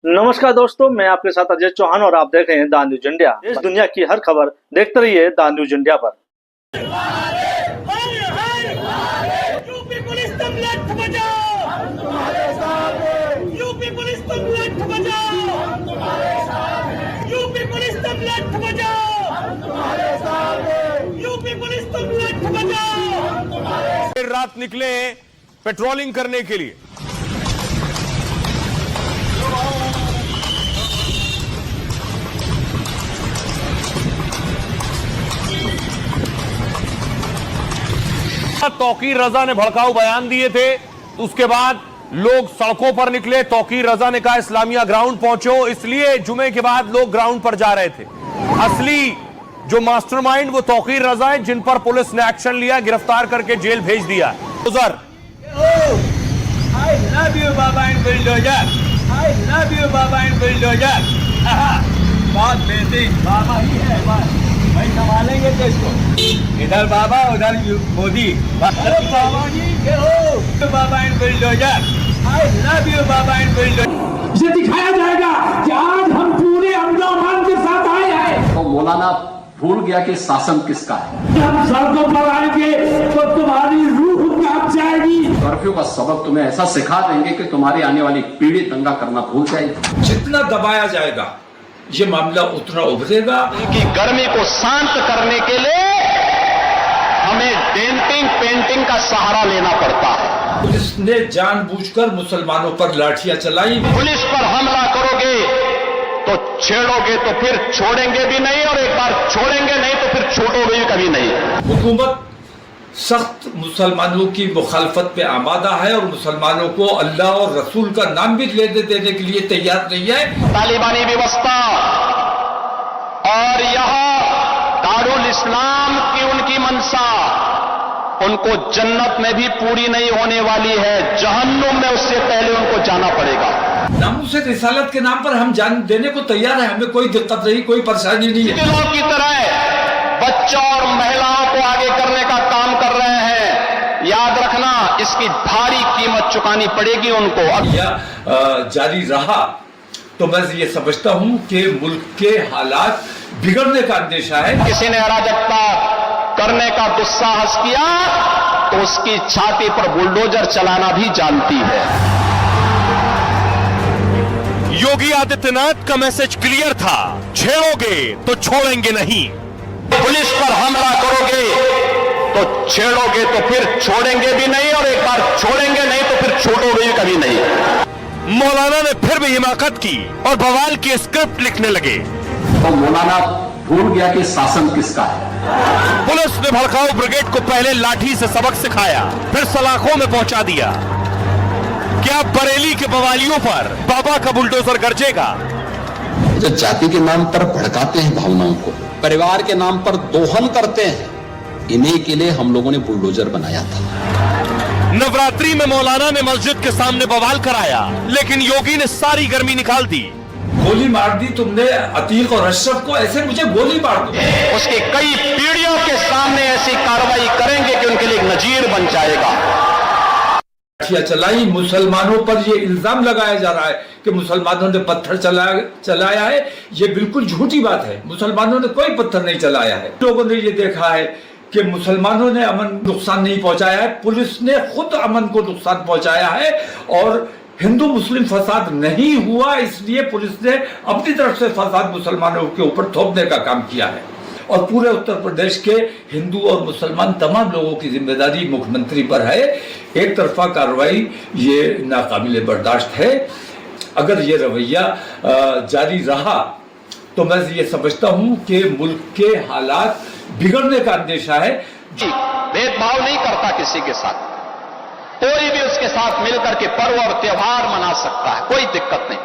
नमस्कार दोस्तों, मैं आपके साथ अजय चौहान और आप देख रहे हैं द न्यूज इंडिया। देश दुनिया की हर खबर देखते रहिए द न्यूज इंडिया पर। यूपी पुलिस तुम लठ बजाओ, हम तुम्हारे साथ हैं। यूपी पुलिस तुम लठ बजाओ, हम तुम्हारे साथ हैं। यूपी पुलिस तुम लठ बजाओ, हम तुम्हारे साथ हैं। यूपी पुलिस तुम लठ बजाओ, हम तुम्हारे साथ हैं। देर रात निकले हैं पेट्रोलिंग करने के लिए। तौकीर रजा ने भड़काऊ बयान दिए थे, तो उसके बाद लोग सड़कों पर निकले। तौकीर रजा ने कहा इस्लामिया ग्राउंड पहुंचो, इसलिए जुमे के बाद लोग ग्राउंड पर जा रहे थे। असली जो मास्टरमाइंड वो तौकीर रजा है, जिन पर पुलिस ने एक्शन लिया, गिरफ्तार करके जेल भेज दिया। उधर I love you, Baba and Bulldozer. I love you, Baba and Bulldozer. बहुत बेसिक बाबा ही है, बस भाई संभालेंगे देश को। इधर बाबा उधर मोदी। अरे बाबा जी के हो Baba and bulldozer. I love you, Baba and bulldozer. इसे दिखाया जाएगा कि आज हम पूरे अमन के साथ आए हैं। तो मौलाना भूल गया कि शासन किसका है। हम सड़कों पर आएंगे तो तुम्हारी रूह कांप जाएगी। कर्फ्यू का सबक तुम्हें ऐसा सिखा देंगे कि तुम्हारी आने वाली पीढ़ी दंगा करना भूल जाएगी। जितना दबाया जाएगा ये मामला उतना उभरेगा। उनकी गर्मी को शांत करने के लिए हमें डेंटिंग पेंटिंग का सहारा लेना पड़ता है। पुलिस ने जानबूझकर मुसलमानों पर लाठियां चलाई। पुलिस पर हमला करोगे तो छेड़ोगे तो फिर छोड़ेंगे भी नहीं, और एक बार छोड़ेंगे नहीं तो फिर छोड़ोगे भी कभी नहीं। हुकूमत सख्त मुसलमानों की मुखालफत पे आमादा है और मुसलमानों को अल्लाह और रसूल का नाम भी लेने देने के लिए तैयार नहीं है। तालिबानी व्यवस्था और यह दारुल इस्लाम की उनकी मंशा उनको जन्नत में भी पूरी नहीं होने वाली है, जहन्नुम में उससे पहले उनको जाना पड़ेगा। नामूस रिसालत के नाम पर हम जान देने को तैयार है, हमें कोई दिक्कत नहीं, कोई परेशानी नहीं है। दिलों की तरह बच्चों और महिलाओं को आगे करने का काम कर रहे हैं। याद रखना, इसकी भारी कीमत चुकानी पड़ेगी उनको। या जारी रहा तो मैं ये समझता हूं कि मुल्क के हालात बिगड़ने का अंदेशा है। किसी ने अराजकता करने का दुस्साहस किया तो उसकी छाती पर बुलडोजर चलाना भी जानती है। योगी आदित्यनाथ का मैसेज क्लियर था, छेड़ोगे तो छोड़ेंगे नहीं। पुलिस पर हमला करोगे तो छेड़ोगे तो फिर छोड़ेंगे भी नहीं, और एक बार छोड़ेंगे नहीं तो फिर छोड़ोगे भी कभी नहीं। मौलाना ने फिर भी हिमाकत की और बवाल की स्क्रिप्ट लिखने लगे। तो मौलाना भूल गया कि शासन किसका है। पुलिस ने भड़काऊ ब्रिगेड को पहले लाठी से सबक सिखाया, फिर सलाखों में पहुंचा दिया। क्या बरेली के बवालियों पर बाबा का बुलडोजर गरजेगा? जो जाति के नाम पर भड़काते हैं भावनाओं को, परिवार के नाम पर दोहन करते हैं, इन्हीं के लिए हम लोगों ने बुलडोजर बनाया था। नवरात्रि में मौलाना ने मस्जिद के सामने बवाल कराया, लेकिन योगी ने सारी गर्मी निकाल दी। गोली मार दी तुमने अतीक और अशरफ को, ऐसे मुझे गोली मार दो। उसकी कई पीढ़ियों के सामने ऐसी कार्रवाई करेंगे कि उनके लिए एक नजीर बन जाएगा। चलाई मुसलमानों पर ये इल्जाम लगाया जा रहा है कि मुसलमानों ने पत्थर चलाया है। ये बिल्कुल झूठी बात है। मुसलमानों ने कोई पत्थर नहीं चलाया है। लोगों ने ये देखा है कि मुसलमानों ने अमन नुकसान नहीं पहुंचाया है, पुलिस ने खुद अमन को नुकसान पहुंचाया है। और हिंदू मुस्लिम फसाद नहीं हुआ, इसलिए पुलिस ने अपनी तरफ से फसाद मुसलमानों के ऊपर थोपने का काम किया है। और पूरे उत्तर प्रदेश के हिंदू और मुसलमान तमाम लोगों की जिम्मेदारी मुख्यमंत्री पर है। एक तरफा कार्रवाई ये नाकाबिले बर्दाश्त है। अगर ये रवैया जारी रहा तो मैं ये समझता हूं कि मुल्क के हालात बिगड़ने का अंदेशा है। भेदभाव नहीं करता किसी के साथ, कोई भी उसके साथ मिलकर के पर्व और त्योहार मना सकता है, कोई दिक्कत नहीं।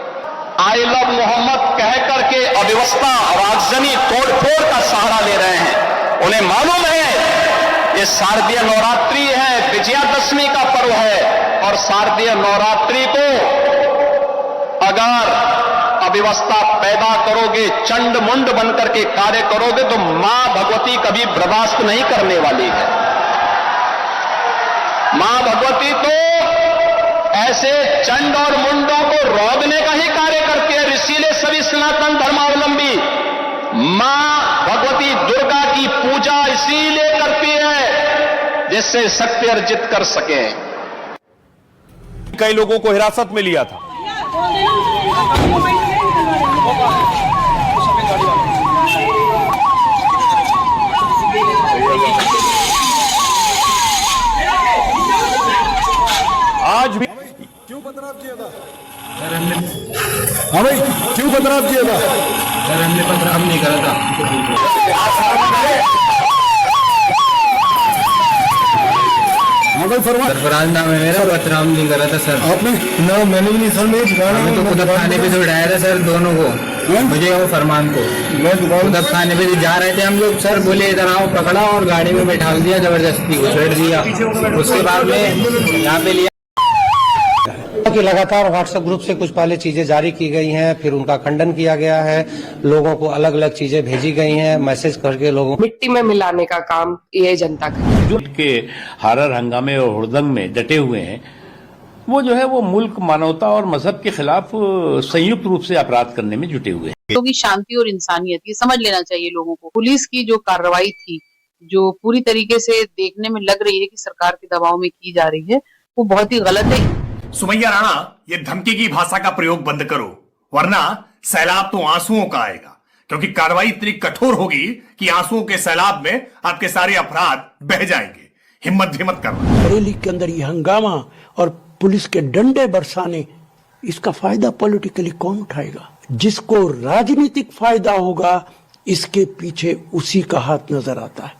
आई लव मोहम्मद कह करके अव्यवस्था और आगजनी तोड़फोड़ का सहारा ले रहे हैं। उन्हें मालूम है ये शारदीय नवरात्रि है, विजयादशमी का पर्व है, और शारदीय नवरात्रि को अगर अव्यवस्था पैदा करोगे, चंड मुंड बनकर के कार्य करोगे तो मां भगवती कभी बर्दाश्त नहीं करने वाली है। मां भगवती तो ऐसे चंड और मुंडों को रोकने का ही कार्य करती जिससे शक्ति अर्जित कर सके। कई लोगों को हिरासत में लिया था। आज भी क्यों पथराव किया था? हाँ भाई, क्यों पथराव किया था? सर हमने पथराव नहीं करा था। हाँ भाई फरमान। सरफराज नाम है मेरा, पथराव नहीं करा था सर। आपने? ना मैंने भी नहीं सर, मैं तो खुद थाने पे से उठाया था सर दोनों को, मुझे और फरमान को। खुद थाने पे से जा रहे थे हम लोग सर, बोले इधर आओ, पकड़ा और गाड़ी में बैठा दिया, जबरदस्ती घुसेड़ दिया। उसके बाद में यहाँ पे लिया कि लगातार व्हाट्सएप ग्रुप से कुछ पहले चीजें जारी की गई हैं, फिर उनका खंडन किया गया है, लोगों को अलग अलग चीजें भेजी गई हैं, मैसेज करके लोगों मिट्टी में मिलाने का काम ये जनता का जो के हारर हंगामे और हुड़दंग में डटे हुए हैं, वो जो है वो मुल्क, मानवता और मजहब के खिलाफ संयुक्त रूप से अपराध करने में जुटे हुए हैं। क्योंकि शांति और इंसानियत ये समझ लेना चाहिए लोगों को। पुलिस की जो कार्रवाई थी, जो पूरी तरीके से देखने में लग रही है कि सरकार के दबाव में की जा रही है, वो बहुत ही गलत है। सुमैया राणा, ये धमकी की भाषा का प्रयोग बंद करो, वरना सैलाब तो आंसुओं का आएगा, क्योंकि कार्रवाई इतनी कठोर होगी कि आंसुओं के सैलाब में आपके सारे अपराध बह जाएंगे। हिम्मत करना। बरेली के अंदर ये हंगामा और पुलिस के डंडे बरसाने, इसका फायदा पॉलिटिकली कौन उठाएगा? जिसको राजनीतिक फायदा होगा, इसके पीछे उसी का हाथ नजर आता है।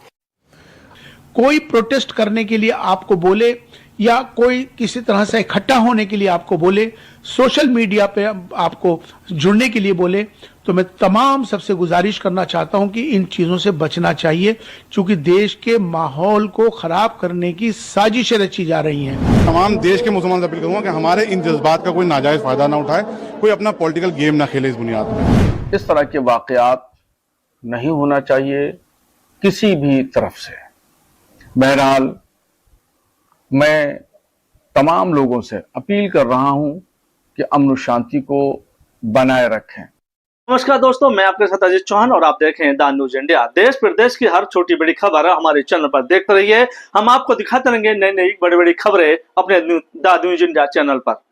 कोई प्रोटेस्ट करने के लिए आपको बोले या कोई किसी तरह से इकट्ठा होने के लिए आपको बोले, सोशल मीडिया पे आपको जुड़ने के लिए बोले, तो मैं तमाम सबसे गुजारिश करना चाहता हूं कि इन चीजों से बचना चाहिए, क्योंकि देश के माहौल को खराब करने की साजिशें रची जा रही हैं। तमाम देश के मुसलमान से अपील करूंगा कि हमारे इन जज्बात का कोई नाजायज फायदा ना उठाए, कोई अपना पॉलिटिकल गेम ना खेले इस बुनियाद पर। इस तरह के वाकयात नहीं होना चाहिए किसी भी तरफ से। बहरहाल मैं तमाम लोगों से अपील कर रहा हूं कि अमन और शांति को बनाए रखें। नमस्कार दोस्तों, मैं आपके साथ अजीत चौहान और आप देख रहे हैं द न्यूज इंडिया। देश प्रदेश की हर छोटी बड़ी खबर हमारे चैनल पर देखते रहिए। हम आपको दिखाते रहेंगे नई नई बड़ी बड़ी खबरें अपने द न्यूज इंडिया चैनल पर।